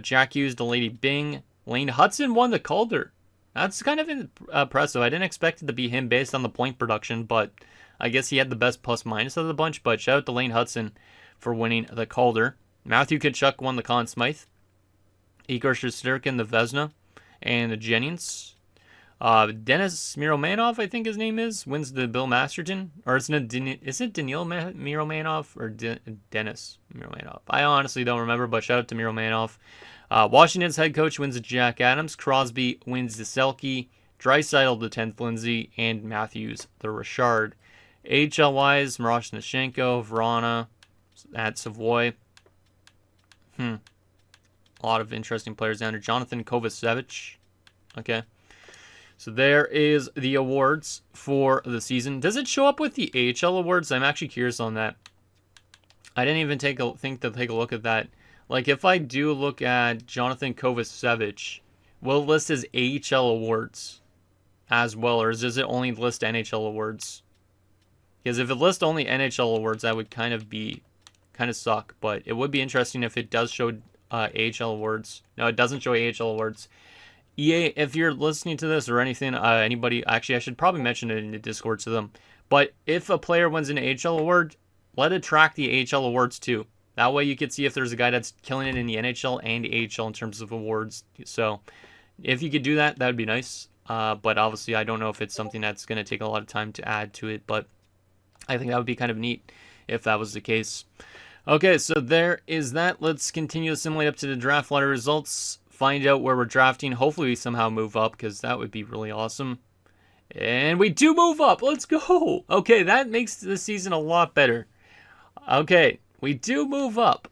[SPEAKER 1] Jack Hughes, the Lady Byng. Lane Hudson won the Calder. That's kind of impressive. I didn't expect it to be him based on the point production, but I guess he had the best plus-minus of the bunch. But shout out to Lane Hudson for winning the Calder. Matthew Tkachuk won the Conn Smythe. Igor Shesterkin, the Vezina. And the Jennings. Denis Miromanov, I think his name is, wins the Bill Masterton. Or is it Daniil Miromanov or Denis Miromanov? I honestly don't remember, but shout out to Miromanov. Washington's head coach wins the Jack Adams. Crosby wins the Selke. Draisaitl the 10th Lindsay. And Matthews the Richard. AHL-wise, Mirosh Nishenko, Vrana at Savoy. A lot of interesting players down there. Jonathan Kovacevic. Okay. So there is the awards for the season. Does it show up with the AHL awards? I'm actually curious on that. I didn't even think to take a look at that. Like, if I do look at Jonathan Kovacevic, will it list his AHL awards as well, or does it only list NHL awards? Because if it lists only NHL awards, that would kind of suck. But it would be interesting if it does show AHL awards. No, it doesn't show AHL awards. EA, if you're listening to this or anything, anybody, actually I should probably mention it in the Discord to them. But if a player wins an AHL award, let it track the AHL awards too. That way you can see if there's a guy that's killing it in the NHL and AHL in terms of awards. So If you could do that, that would be nice. But obviously, I don't know if it's something that's going to take a lot of time to add to it. But I think that would be kind of neat if that was the case. Okay, so there is that. Let's continue to assimilate up to the draft lottery results. Find out where we're drafting. Hopefully, we somehow move up because that would be really awesome. And we do move up. Let's go. Okay, that makes the season a lot better. Okay, we do move up.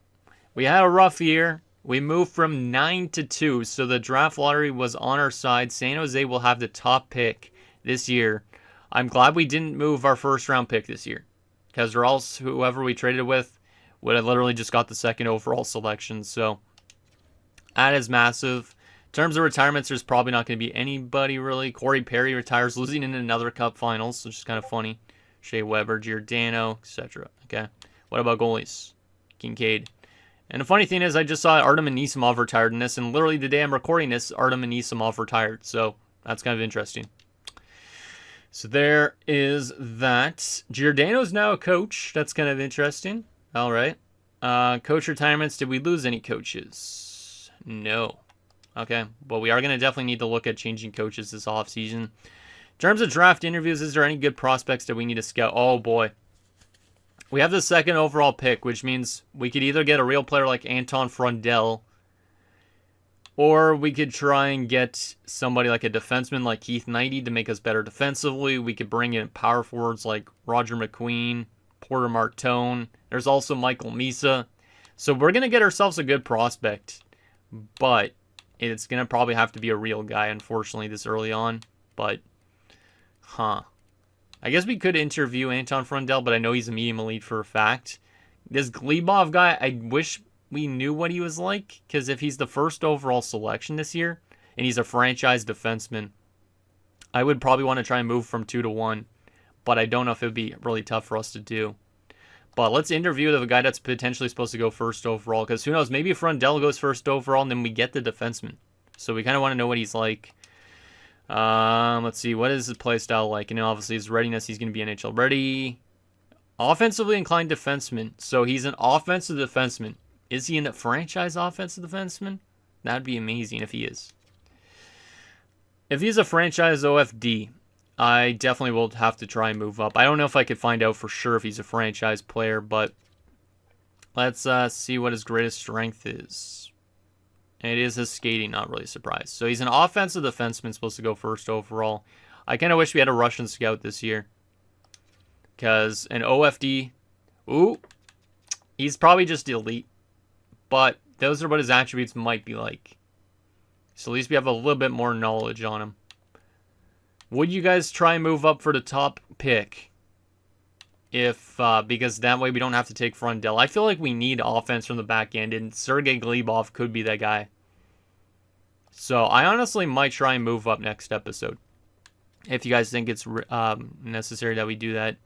[SPEAKER 1] We had a rough year. We moved from 9 to 2, so the draft lottery was on our side. San Jose will have the top pick this year. I'm glad we didn't move our first round pick this year, because or else whoever we traded with would have literally just got the second overall selection. So that is massive. In terms of retirements, there's probably not going to be anybody really. Corey Perry retires, losing in another Cup Finals, which is kind of funny. Shea Weber, Giordano, etc. Okay, what about goalies? Kincaid. And the funny thing is, I just saw Artem Anisimov retired in this, and literally the day I'm recording this, Artem Anisimov retired. So that's kind of interesting. So there is that. Giordano's now a coach. That's kind of interesting. All right. Coach retirements. Did we lose any coaches? No. Okay. Well, we are going to definitely need to look at changing coaches this offseason. In terms of draft interviews, is there any good prospects that we need to scout? Oh, boy. We have the second overall pick, which means we could either get a real player like Anton Frundell, or we could try and get somebody like a defenseman like Keith Knighty to make us better defensively. We could bring in power forwards like Roger McQueen, Porter Martone. There's also Michael Misa. So we're going to get ourselves a good prospect, but it's going to probably have to be a real guy, unfortunately, this early on. But, I guess we could interview Anton Frundell, but I know he's a medium elite for a fact. This Glebov guy, I wish we knew what he was like, because if he's the first overall selection this year, and he's a franchise defenseman, I would probably want to try and move from 2 to 1, but I don't know if it would be really tough for us to do. But let's interview the guy that's potentially supposed to go first overall, because who knows, maybe Frundell goes first overall, and then we get the defenseman. So we kind of want to know what he's like. Let's see, what is his play style like? You know, obviously his readiness, he's going to be NHL ready. Offensively inclined defenseman. So he's an offensive defenseman. Is he in a franchise offensive defenseman? That'd be amazing if he is. If he's a franchise OFD, I definitely will have to try and move up. I don't know if I could find out for sure if he's a franchise player, but let's see what his greatest strength is. It is his skating, not really surprised. So he's an offensive defenseman, supposed to go first overall. I kind of wish we had a Russian scout this year, because an OFD, he's probably just elite, but those are what his attributes might be like. So at least we have a little bit more knowledge on him. Would you guys try and move up for the top pick? Because that way we don't have to take Frundell. I feel like we need offense from the back end, and Sergei Glebov could be that guy. So I honestly might try and move up next episode, if you guys think it's necessary that we do that.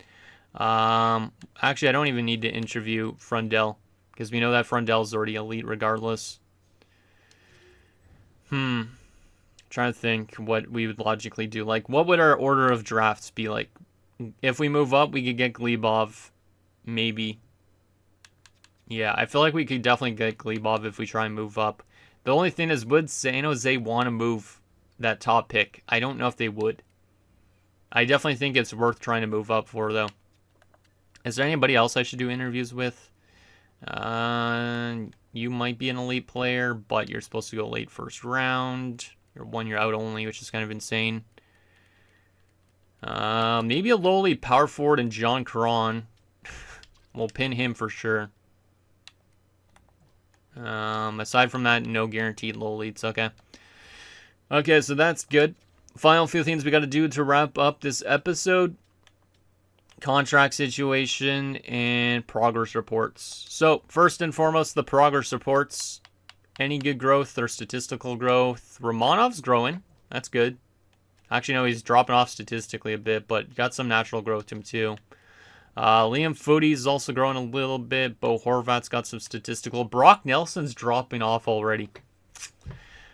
[SPEAKER 1] Actually, I don't even need to interview Frundell, because we know that Frundell is already elite regardless. Trying to think what we would logically do. Like, what would our order of drafts be like? If we move up, we could get Glebov, maybe. Yeah, I feel like we could definitely get Glebov if we try and move up. The only thing is, would San Jose want to move that top pick? I don't know if they would. I definitely think it's worth trying to move up for, though. Is there anybody else I should do interviews with? You might be an elite player, but you're supposed to go late first round. You're 1 year out only, which is kind of insane. Maybe a lowly power forward and John Caron. We'll pin him for sure. Aside from that, no guaranteed low leads. Okay. Okay, so that's good. Final few things we got to do to wrap up this episode. Contract situation and progress reports. So, first and foremost, the progress reports. Any good growth or statistical growth? Romanov's growing. That's good. Actually, no, he's dropping off statistically a bit, but got some natural growth to him, too. Liam Footy's also growing a little bit. Bo Horvat's got some statistical. Brock Nelson's dropping off already.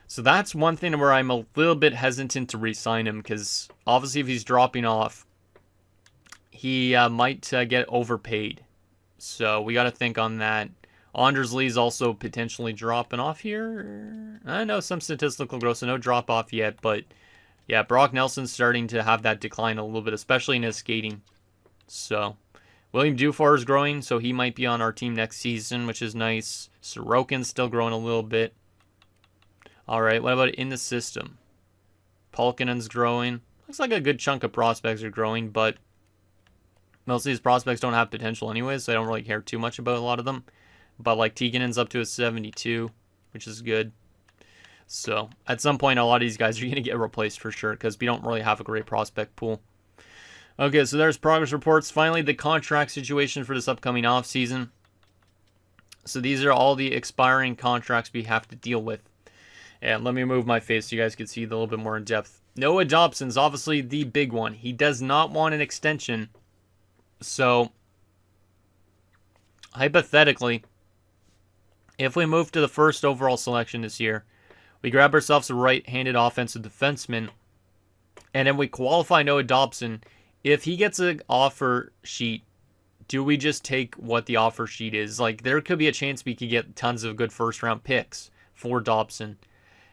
[SPEAKER 1] So that's one thing where I'm a little bit hesitant to re-sign him, because obviously if he's dropping off, he might get overpaid. So we got to think on that. Anders Lee's also potentially dropping off here. I know some statistical growth, so no drop off yet, but yeah, Brock Nelson's starting to have that decline a little bit, especially in his skating. So William Dufour is growing, so he might be on our team next season, which is nice. Sorokin's still growing a little bit. All right, what about in the system? Polkinen's growing. Looks like a good chunk of prospects are growing, but most of these prospects don't have potential anyways, so I don't really care too much about a lot of them. But like Tikanen's up to a 72, which is good. So at some point, a lot of these guys are going to get replaced for sure because we don't really have a great prospect pool. Okay, so there's progress reports. Finally, the contract situation for this upcoming offseason. So these are all the expiring contracts we have to deal with. And let me move my face so you guys can see a little bit more in depth. Noah Dobson's obviously the big one. He does not want an extension. So hypothetically, if we move to the first overall selection this year, we grab ourselves a right-handed offensive defenseman, and then we qualify Noah Dobson. If he gets an offer sheet, do we just take what the offer sheet is? Like, there could be a chance we could get tons of good first-round picks for Dobson,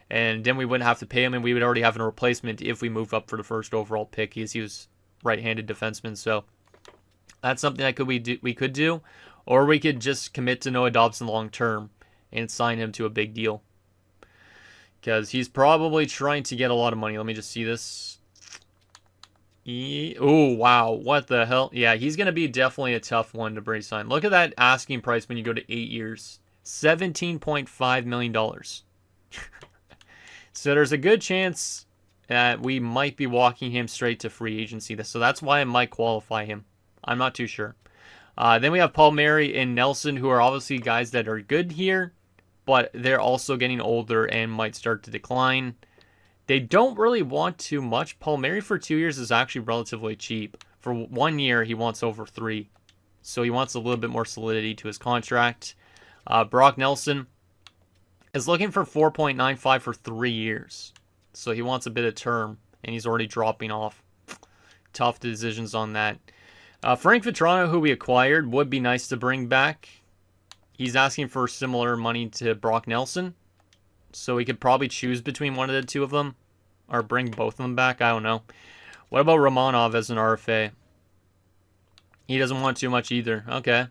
[SPEAKER 1] and then we wouldn't have to pay him, and we would already have a replacement if we move up for the first overall pick. He was right-handed defenseman, so that's something that we could do. Or we could just commit to Noah Dobson long-term and sign him to a big deal. Because he's probably trying to get a lot of money. Let me just see this. Oh, wow. What the hell? Yeah, he's going to be definitely a tough one to bring sign. Look at that asking price when you go to 8 years. $17.5 million. So there's a good chance that we might be walking him straight to free agency. So that's why I might qualify him. I'm not too sure. Then we have Palmieri and Nelson, who are obviously guys that are good here, but they're also getting older and might start to decline. They don't really want too much. Palmieri for 2 years is actually relatively cheap. For 1 year, he wants over 3. So he wants a little bit more solidity to his contract. Brock Nelson is looking for 4.95 for 3 years. So he wants a bit of term, and he's already dropping off. Tough decisions on that. Frank Vatrano, who we acquired, would be nice to bring back. He's asking for similar money to Brock Nelson. So we could probably choose between one of the two of them. Or bring both of them back. I don't know. What about Romanov as an RFA? He doesn't want too much either. Okay.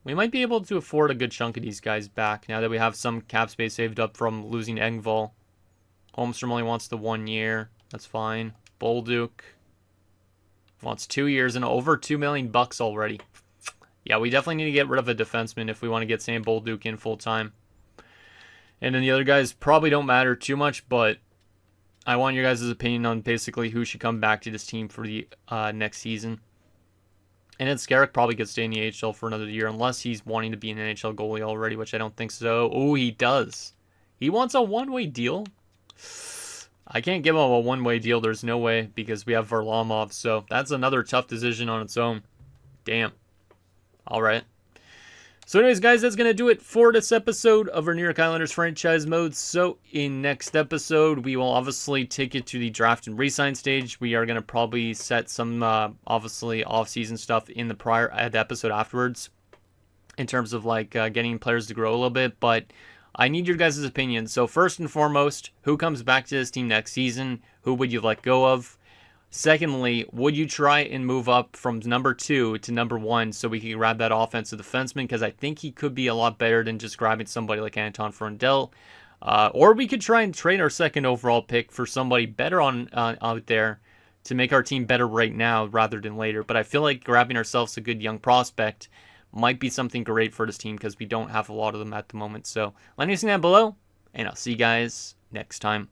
[SPEAKER 1] We might be able to afford a good chunk of these guys back now that we have some cap space saved up from losing Engvall. Holmstrom only wants the 1 year. That's fine. Bolduc wants 2 years and over $2 million already. Yeah, we definitely need to get rid of a defenseman if we want to get Sam Bolduc in full time. And then the other guys probably don't matter too much, but I want your guys' opinion on basically who should come back to this team for the next season. And then Skarek probably could stay in the AHL for another year unless he's wanting to be an NHL goalie already, which I don't think so. Oh, he does. He wants a one-way deal? I can't give him a one-way deal. There's no way because we have Varlamov. So that's another tough decision on its own. Damn. All right. So anyways, guys, that's going to do it for this episode of our New York Islanders franchise mode. So in next episode, we will obviously take it to the draft and re-sign stage. We are going to probably set some, obviously, off-season stuff in the episode afterwards in terms of, like, getting players to grow a little bit. But I need your guys' opinion. So first and foremost, who comes back to this team next season? Who would you let go of? Secondly, would you try and move up from number 2 to number 1 so we can grab that offensive defenseman? Because I think he could be a lot better than just grabbing somebody like Anton Frundell. Or we could try and trade our second overall pick for somebody better out there to make our team better right now rather than later. But I feel like grabbing ourselves a good young prospect might be something great for this team because we don't have a lot of them at the moment. So let me know down below, and I'll see you guys next time.